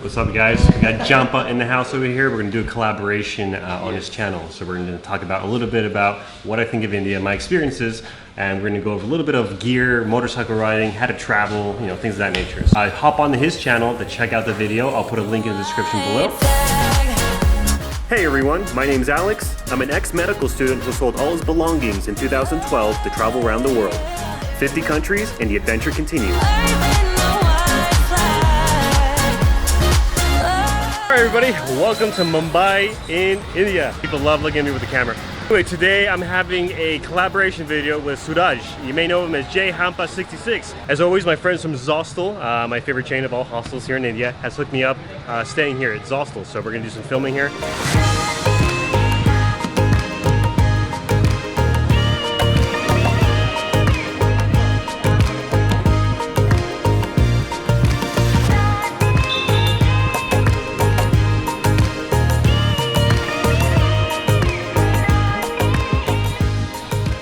What's up, guys? We got JHAMMPA in the house over here. We're going to do a collaboration on his channel. So we're going to talk about a little bit about what I think of India, my experiences, and we're going to go over a little bit of gear, motorcycle riding, how to travel, you know, things of that nature. So hop onto his channel to check out the video. I'll put a link in the description below. Hey everyone, my name's Alex. I'm an ex-medical student who sold all his belongings in 2012 to travel around the world. 50 countries, and the adventure continues. Alright everybody, welcome to Mumbai in India. People love looking at me with the camera. Anyway, today I'm having a collaboration video with Suraj. You may know him as JHAMMPA66. As always, my friends from Zostel, my favorite chain of all hostels here in India, has hooked me up staying here at Zostel. So we're gonna do some filming here.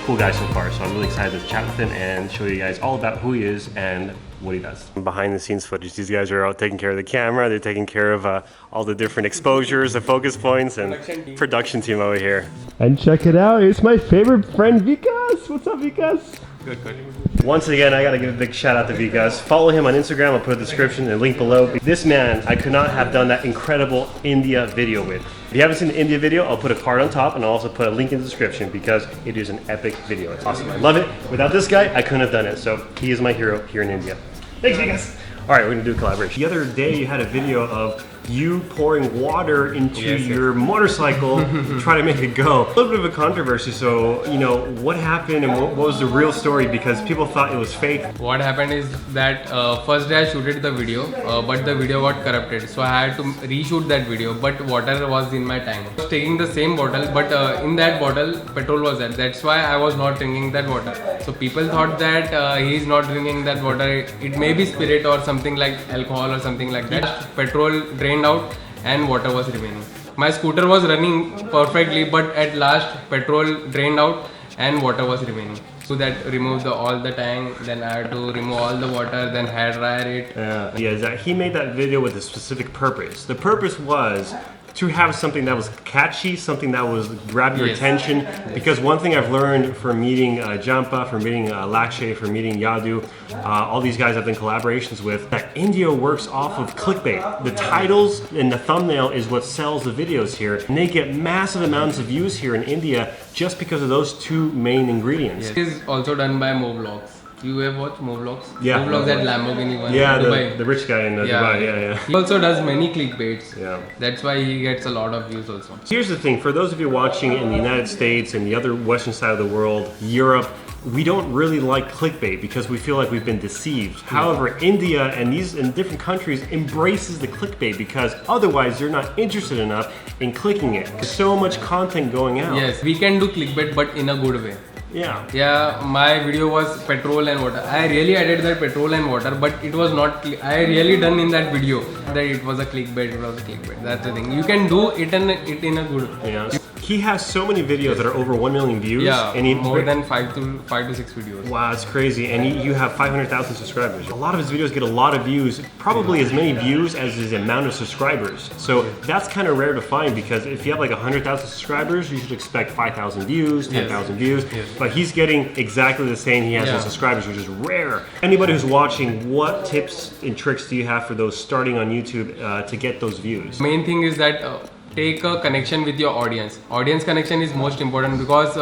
Cool guy so far, so I'm really excited to chat with him and show you guys all about who he is and what he does. Behind the scenes footage, these guys are out taking care of the camera, they're taking care of all the different exposures, the focus points, and production team over here. And check it out, it's my favorite friend Vikas! What's up, Vikas? Good, good. Once again, I gotta give a big shout out to Vikas. Follow him on Instagram, I'll put a description and a link below. This man, I could not have done that incredible India video with. If you haven't seen the India video, I'll put a card on top and I'll also put a link in the description because it is an epic video. It's awesome, I love it. Without this guy, I couldn't have done it. So he is my hero here in India. Thanks, Vikas. All right, we're gonna do a collaboration. The other day you had a video of you pouring water into your motorcycle to try to make it go. A little bit of a controversy, so, you know, what happened and what was the real story, because people thought it was fake. What happened is that first day I shooted the video, but the video got corrupted, so I had to reshoot that video, but water was in my tank. I was taking the same bottle, but in that bottle petrol was there. That's why I was not drinking that water. So people thought that he is not drinking that water. It may be spirit or something like alcohol or something like that. Petrol drained out and water was remaining. My scooter was running perfectly, but at last petrol drained out and water was remaining. So that removed all the tank, then I had to remove all the water, then hair dryer it. Yeah, he made that video with a specific purpose. The purpose was to have something that was catchy, something that was grab your attention. Because one thing I've learned from meeting JHAMMPA, from meeting Lakshay, from meeting Yadu, all these guys I've done collaborations with, that India works off of clickbait. The titles and the thumbnail is what sells the videos here, and they get massive amounts of views here in India just because of those two main ingredients. It is also done by MoVlogs. You have watched MoVlogs? Yeah. MoVlogs at Lamborghini one. Yeah, Dubai. the rich guy in Dubai, yeah. He also does many clickbaits. Yeah. That's why he gets a lot of views also. Here's the thing, for those of you watching in the United States and the other western side of the world, Europe, we don't really like clickbait because we feel like we've been deceived. However, India and these in different countries embraces the clickbait because otherwise they're not interested enough in clicking it. There's so much content going out. Yes, we can do clickbait, but in a good way. Yeah. Yeah, my video was petrol and water. I really added that petrol and water, but it was not. I really done in that video that it was a clickbait. It was a clickbait. That's the thing. You can do it in a good way. Yeah. He has so many videos that are over 1 million views. Yeah, and more than 5 to 6 videos. Wow, it's crazy. And you have 500,000 subscribers. A lot of his videos get a lot of views, probably as many views as his amount of subscribers. So that's kind of rare to find because if you have like 100,000 subscribers, you should expect 5,000 views, 10,000 views. Yes. But he's getting exactly the same he has in subscribers, which is rare. Anybody who's watching, what tips and tricks do you have for those starting on YouTube to get those views? Main thing is that take a connection with your audience. Audience connection is most important because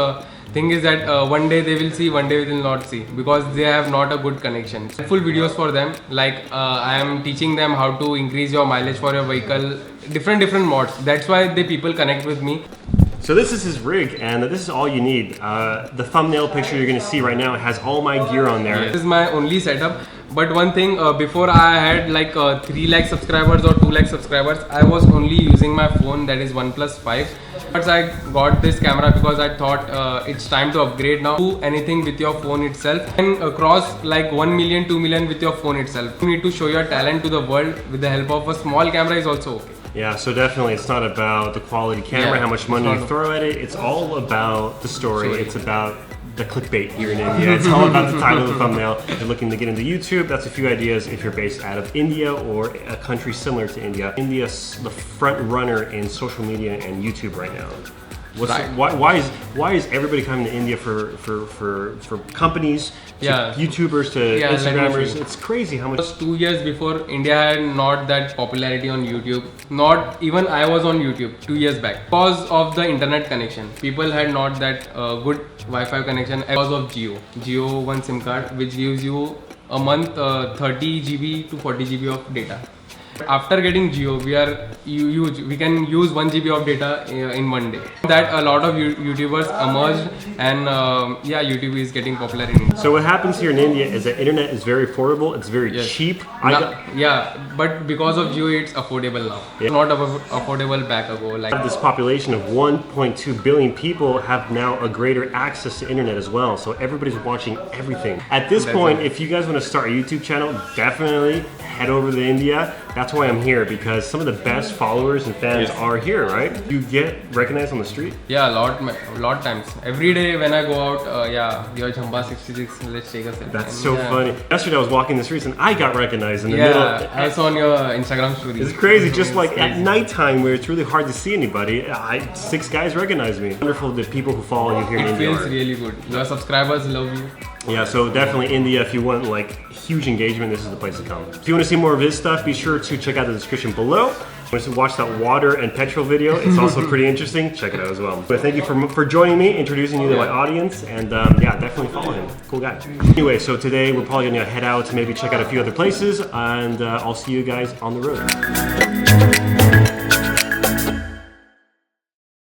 thing is that one day they will see, one day they will not see because they have not a good connection. Full videos for them, like I am teaching them how to increase your mileage for your vehicle, different mods. That's why the people connect with me. So this is his rig, and this is all you need. The thumbnail picture you're going to see right now has all my gear on there. This is my only setup. But one thing, before I had like 3 lakh subscribers or 2 lakh subscribers, I was only using my phone, that is OnePlus 5. But I got this camera because I thought it's time to upgrade now. Do anything with your phone itself and cross like 1 million, 2 million with your phone itself. You need to show your talent to the world with the help of a small camera is also okay. Yeah, so definitely it's not about the quality camera, how much money you throw at it. It's all about the story. It's about the clickbait here in India. It's all about the title of the thumbnail. If you're looking to get into YouTube, that's a few ideas if you're based out of India or a country similar to India. India's the front runner in social media and YouTube right now. Right. Why is everybody coming to India for companies, to YouTubers, to Instagrammers? It's crazy how much. 2 years before, India had not that popularity on YouTube. Not even I was on YouTube 2 years back. Because of the internet connection, people had not that good Wi-Fi connection because of Jio one SIM card, which gives you a month 30 GB to 40 GB of data. After getting Jio, we can use 1 GB of data in one day. That a lot of YouTubers emerged, and YouTube is getting popular in India. So what happens here in India is that internet is very affordable. It's very cheap. But because of Jio, it's affordable now. It's not affordable back ago. Like this population of 1.2 billion people have now a greater access to internet as well. So everybody's watching everything. At this point, if you guys want to start a YouTube channel, definitely head over to India. That's why I'm here, because some of the best followers and fans are here, right? You get recognized on the street? Yeah, a lot times. Every day when I go out, your JHAMMPA66, let's take a selfie. That's so funny. Yesterday I was walking the streets and I got recognized in the middle. I saw on your Instagram story. It's crazy, just like at nighttime where it's really hard to see anybody, 6 guys recognize me. Wonderful the people who follow you here in India. It feels really good. Your subscribers love you. Yeah, so definitely India, if you want like huge engagement, this is the place to come. If you want to see more of his stuff, be sure to check out the description below. If you want to watch that water and petrol video, it's also pretty interesting. Check it out as well. But thank you for joining me, introducing you to my audience, and definitely follow him. Cool guy. Anyway, so today we're probably gonna head out to maybe check out a few other places, and I'll see you guys on the road.